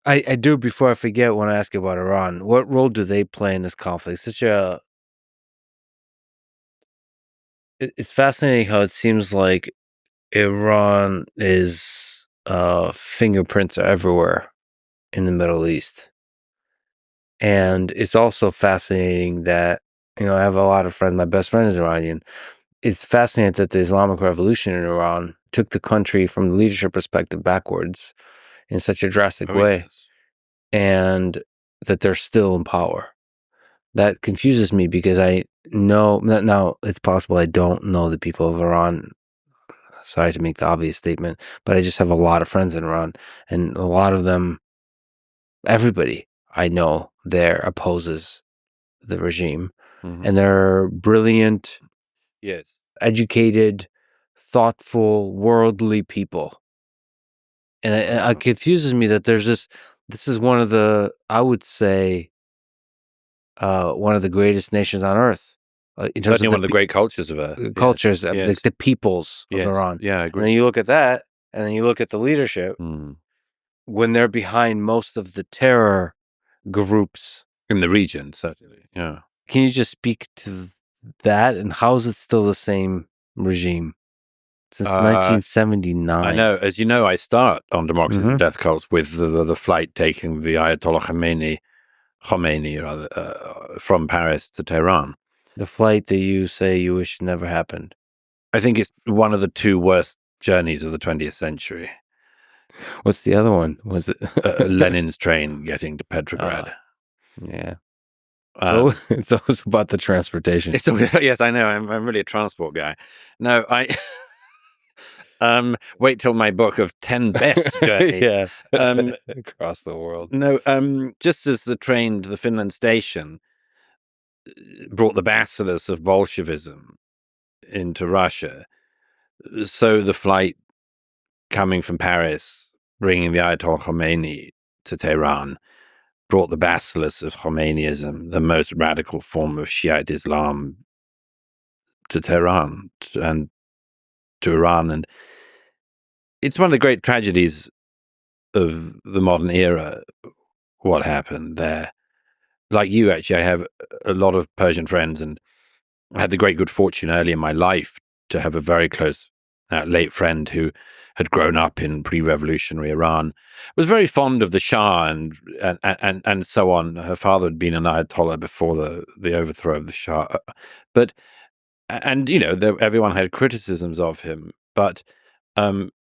I do, before I forget, want to ask you about Iran. What role do they play in this conflict? It's fascinating how it seems like Iran is fingerprints are everywhere in the Middle East. And it's also fascinating that, I have a lot of friends, my best friend is Iranian. It's fascinating that the Islamic Revolution in Iran took the country from the leadership perspective backwards in such a drastic way, Yes. and that they're still in power. That confuses me because I know, now it's possible I don't know the people of Iran. Sorry to make the obvious statement, but I just have a lot of friends in Iran, and a lot of them, everybody I know there opposes the regime, and they're brilliant, Yes. educated, thoughtful, worldly people. And it confuses me that there's this is one of the, I would say, one of the greatest nations on earth. In terms Certainly of one of the great cultures of Earth. cultures, Yes. the peoples of Yes. Iran. Yeah, I And agree. then you look at that, and then you look at the leadership, when they're behind most of the terror groups In the region, certainly. Yeah. Can you just speak to that, and how is it still the same regime since 1979? I know. As you know, I start on Democracies and Mhm. Death Cults with the flight taking the Ayatollah Khomeini rather, from Paris to Tehran. The flight that you say you wish never happened. I think it's one of the two worst journeys of the 20th century. What's the other one? Was it Lenin's train getting to Petrograd. Yeah. So it's always about the transportation. Yes, I know. I'm really a transport guy. No, I wait till my book of 10 best journeys. Yeah. Across the world. No, just as the train to the Finland station brought the bacillus of Bolshevism into Russia, so the flight coming from Paris, bringing the Ayatollah Khomeini to Tehran, brought the bacillus of Khomeinism, the most radical form of Shiite Islam, to Tehran and to Iran. And it's one of the great tragedies of the modern era, what happened there. Like you, actually, I have a lot of Persian friends, and I had the great good fortune early in my life to have a very close late friend who had grown up in pre-revolutionary Iran, was very fond of the Shah and so on. Her father had been an Ayatollah before the overthrow of the Shah, but everyone had criticisms of him. But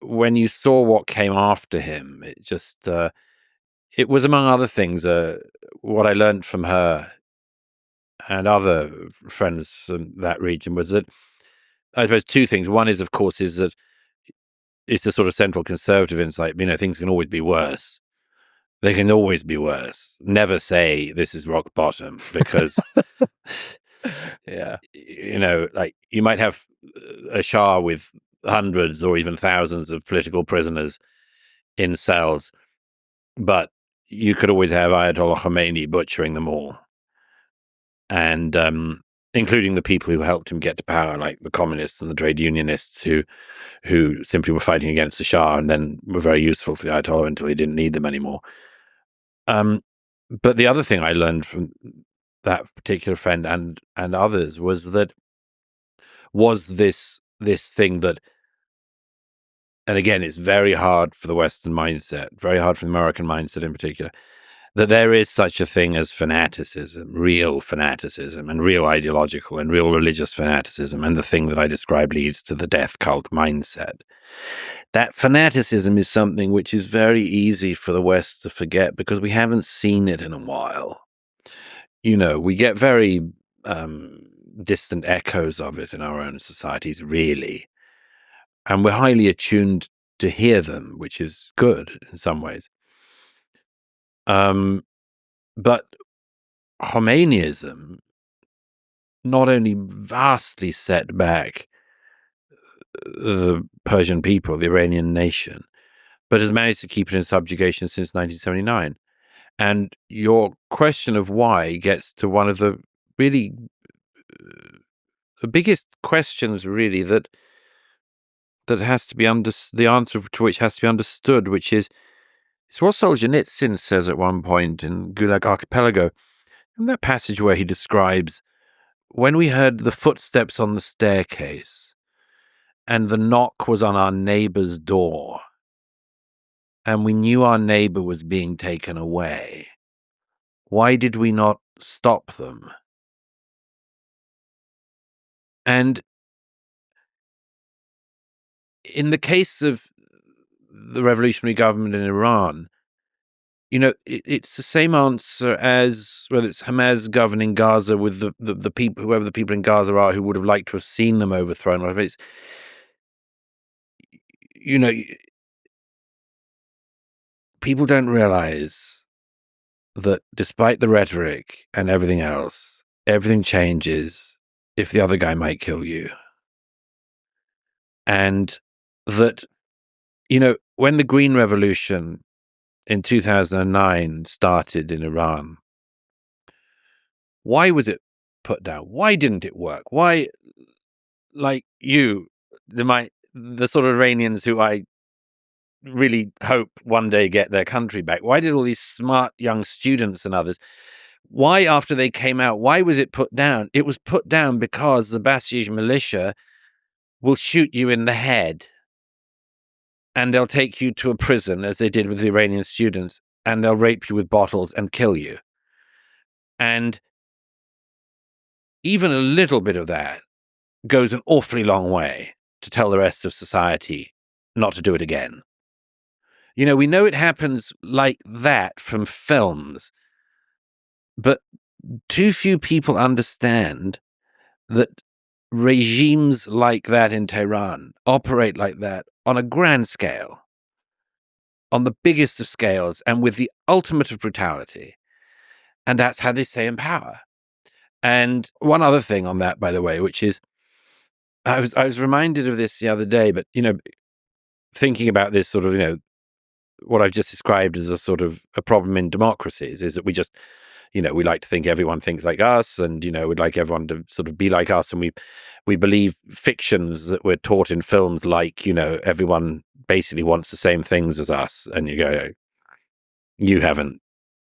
when you saw what came after him, it just it was, among other things, what I learned from her and other friends from that region was that, I suppose, two things. One is, of course, is that it's a sort of central conservative insight. Things can always be worse. They can always be worse. Never say this is rock bottom, because, Yeah. like, you might have a Shah with hundreds or even thousands of political prisoners in cells, but you could always have Ayatollah Khomeini butchering them all. And including the people who helped him get to power, like the communists and the trade unionists who simply were fighting against the Shah and then were very useful for the Ayatollah until he didn't need them anymore. But the other thing I learned from that particular friend and others was this thing that, and again, it's very hard for the Western mindset, very hard for the American mindset in particular, that there is such a thing as fanaticism, and real ideological and real religious fanaticism, and the thing that I describe leads to the death cult mindset. That fanaticism is something which is very easy for the West to forget because we haven't seen it in a while. We get very distant echoes of it in our own societies, really. And we're highly attuned to hear them, which is good in some ways. But Khomeinism not only vastly set back the Persian people, the Iranian nation, but has managed to keep it in subjugation since 1979. And your question of why gets to one of the really the biggest questions, really, that has to be the answer to which has to be understood, which is, It's what Solzhenitsyn says at one point in Gulag Archipelago, in that passage where he describes when we heard the footsteps on the staircase and the knock was on our neighbor's door, and we knew our neighbor was being taken away. Why did we not stop them? And in the case of the revolutionary government in Iran, it's the same answer as whether it's Hamas governing Gaza with the people, whoever the people in Gaza are, who would have liked to have seen them overthrown. Or it's, people don't realize that despite the rhetoric and everything else, everything changes if the other guy might kill you. And that, when the Green Revolution in 2009 started in Iran, why was it put down? Why didn't it work? Why, like the sort of Iranians who I really hope one day get their country back, why did all these smart young students and others, why after they came out, why was it put down? It was put down because the Basij militia will shoot you in the head and they'll take you to a prison, as they did with the Iranian students, and they'll rape you with bottles and kill you. And even a little bit of that goes an awfully long way to tell the rest of society not to do it again. We know it happens like that from films, but too few people understand that regimes like that in Tehran operate like that on a grand scale, on the biggest of scales, and with the ultimate of brutality. And that's how they stay in power. And one other thing on that, by the way, which is, I was reminded of this the other day, but, thinking about this sort of, what I've just described as a sort of a problem in democracies is that we just, we like to think everyone thinks like us, and, we'd like everyone to sort of be like us. And we believe fictions that we're taught in films like, everyone basically wants the same things as us. And you go, you haven't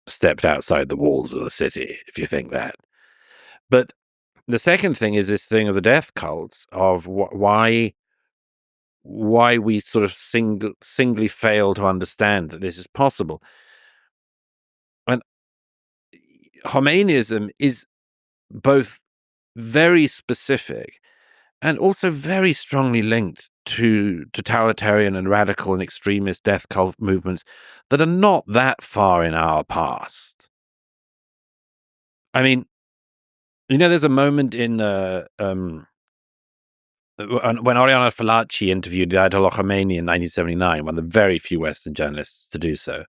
stepped outside the walls of the city if you think that. But the second thing is this thing of the death cults, of why we sort of singly fail to understand that this is possible. And Khomeinism is both very specific and also very strongly linked to totalitarian and radical and extremist death cult movements that are not that far in our past. I mean, there's a moment in when Oriana Fallaci interviewed the Ayatollah Khomeini in 1979, one of the very few Western journalists to do so.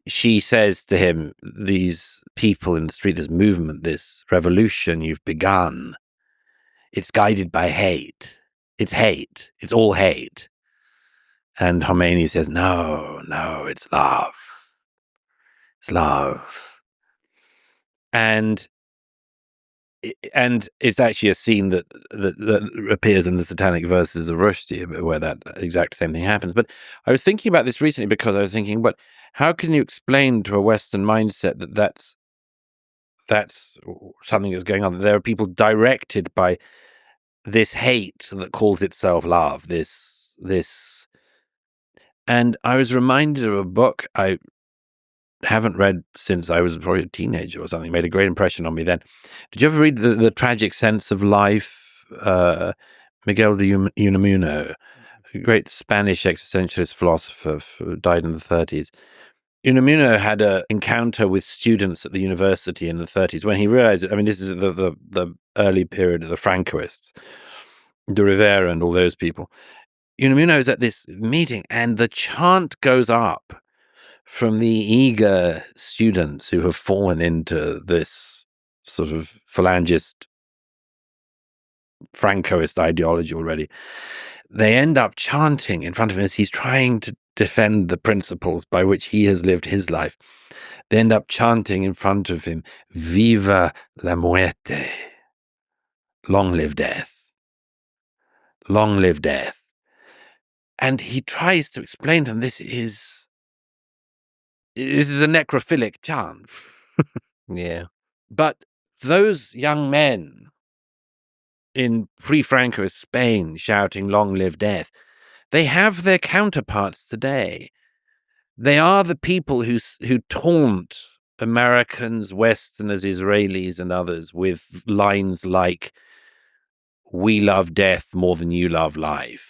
She says to him, these people in the street, this movement, this revolution you've begun, it's guided by hate. It's hate. It's all hate. And Khomeini says, no, it's love. It's love. And it's actually a scene that appears in the Satanic Verses of Rushdie, where that exact same thing happens. But I was thinking about this recently because I was thinking, but how can you explain to a Western mindset that that's something that's going on? That there are people directed by this hate that calls itself love. This, and I was reminded of a book I haven't read since I was probably a teenager or something. It made a great impression on me then. Did you ever read The Tragic Sense of Life? Miguel de Unamuno, a great Spanish existentialist philosopher who died in the 30s. Unamuno had an encounter with students at the university in the 30s when he realized, this is the early period of the Francoists, de Rivera and all those people. Unamuno is at this meeting and the chant goes up from the eager students who have fallen into this sort of phalangist, Francoist ideology already. They end up chanting in front of him as he's trying to defend the principles by which he has lived his life. They end up chanting in front of him, Viva la muerte. Long live death. Long live death. And he tries to explain to them, this is This is a necrophilic chant. Yeah. But those young men in pre-Francoist Spain shouting "Long live death," they have their counterparts today. They are the people who taunt Americans, Westerners, Israelis, and others with lines like, "We love death more than you love life."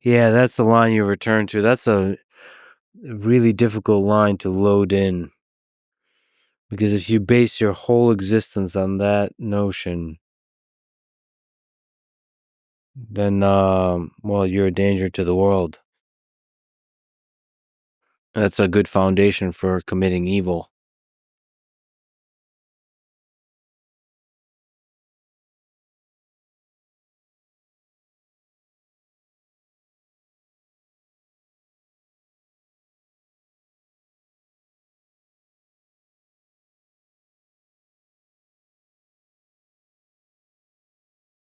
Yeah, that's the line you return to. That's a really difficult line to load in. Because if you base your whole existence on that notion, then, well, you're a danger to the world. That's a good foundation for committing evil.